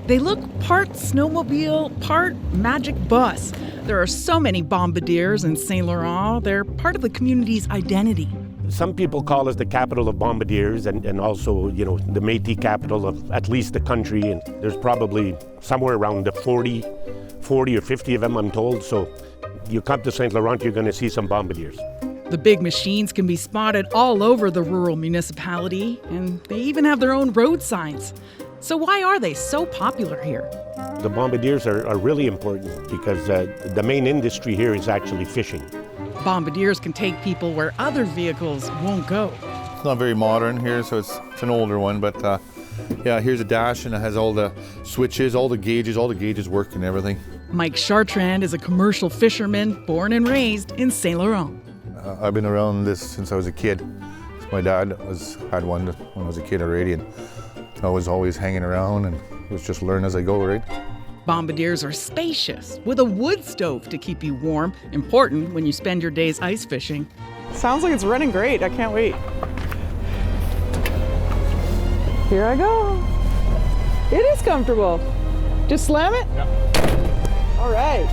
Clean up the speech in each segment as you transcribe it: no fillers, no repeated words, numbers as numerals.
They look part snowmobile, part magic bus. There are so many Bombardiers in Saint Laurent. They're part of the community's identity. Some people call us the capital of Bombardiers and also, the Métis capital of at least the country. And there's probably somewhere around the 40 or 50 of them, I'm told. So you come to Saint Laurent, you're going to see some Bombardiers. The big machines can be spotted all over the rural municipality, and they even have their own road signs. So why are they so popular here? The Bombardiers are really important because the main industry here is actually fishing. Bombardiers can take people where other vehicles won't go. It's not very modern here, so it's an older one, but here's a dash and it has all the switches, all the gauges work and everything. Mike Chartrand is a commercial fisherman born and raised in Saint Laurent. I've been around this since I was a kid. My dad had one when I was a kid already, and I was always hanging around and was just learn as I go, right? Bombardiers are spacious, with a wood stove to keep you warm, important when you spend your days ice fishing. Sounds like it's running great. I can't wait. Here I go. It is comfortable. Just slam it? Yeah. All right.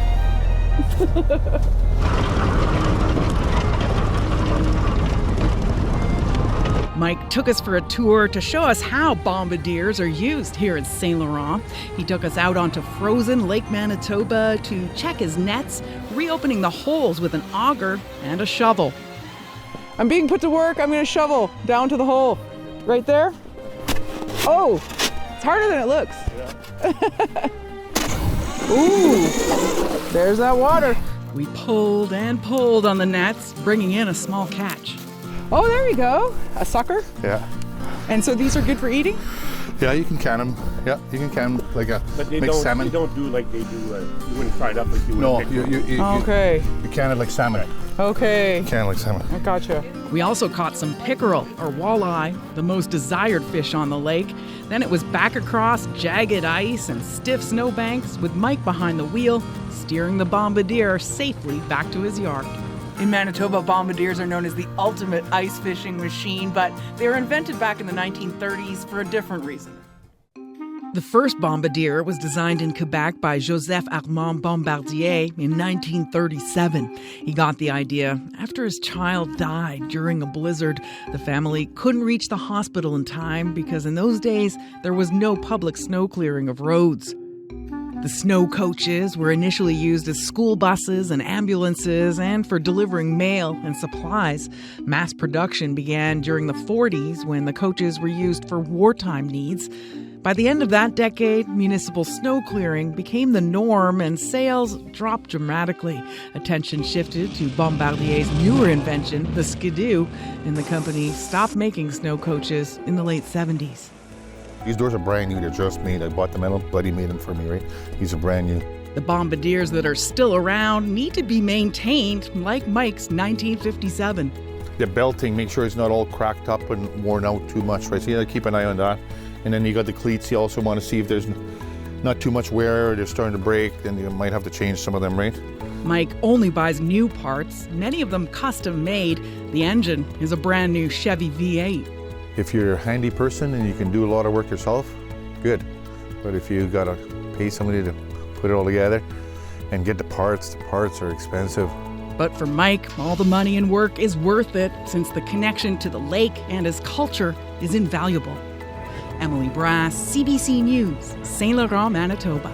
Mike took us for a tour to show us how Bombardiers are used here in Saint Laurent. He took us out onto frozen Lake Manitoba to check his nets, reopening the holes with an auger and a shovel. I'm being put to work. I'm going to shovel down to the hole. Right there. Oh, it's harder than it looks. Yeah. Ooh, there's that water. We pulled and pulled on the nets, bringing in a small catch. Oh, there we go. A sucker? Yeah. And so these are good for eating? Yeah, you can can them. Yeah, you can can them like a mixed salmon. But they don't do like they do, you wouldn't fry it up like you would. No, you can it like salmon. Okay. You can it like salmon. I gotcha. We also caught some pickerel, or walleye, the most desired fish on the lake. Then it was back across jagged ice and stiff snowbanks with Mike behind the wheel, steering the Bombardier safely back to his yard. In Manitoba, Bombardiers are known as the ultimate ice fishing machine, but they were invented back in the 1930s for a different reason. The first Bombardier was designed in Quebec by Joseph Armand Bombardier in 1937. He got the idea after his child died during a blizzard. The family couldn't reach the hospital in time because in those days there was no public snow clearing of roads. The snow coaches were initially used as school buses and ambulances and for delivering mail and supplies. Mass production began during the 40s when the coaches were used for wartime needs. By the end of that decade, municipal snow clearing became the norm and sales dropped dramatically. Attention shifted to Bombardier's newer invention, the Skidoo, and the company stopped making snow coaches in the late 70s. These doors are brand new. They're just made. I bought them. Buddy made them for me, right? These are brand new. The Bombardiers that are still around need to be maintained like Mike's 1957. The belting, make sure it's not all cracked up and worn out too much, right? So you gotta keep an eye on that. And then you got the cleats. You also want to see if there's not too much wear or they're starting to break, then you might have to change some of them, right? Mike only buys new parts, many of them custom made. The engine is a brand new Chevy V8. If you're a handy person and you can do a lot of work yourself, good. But if you gotta pay somebody to put it all together and get the parts are expensive. But for Mike, all the money and work is worth it since the connection to the lake and his culture is invaluable. Emily Brass, CBC News, Saint Laurent, Manitoba.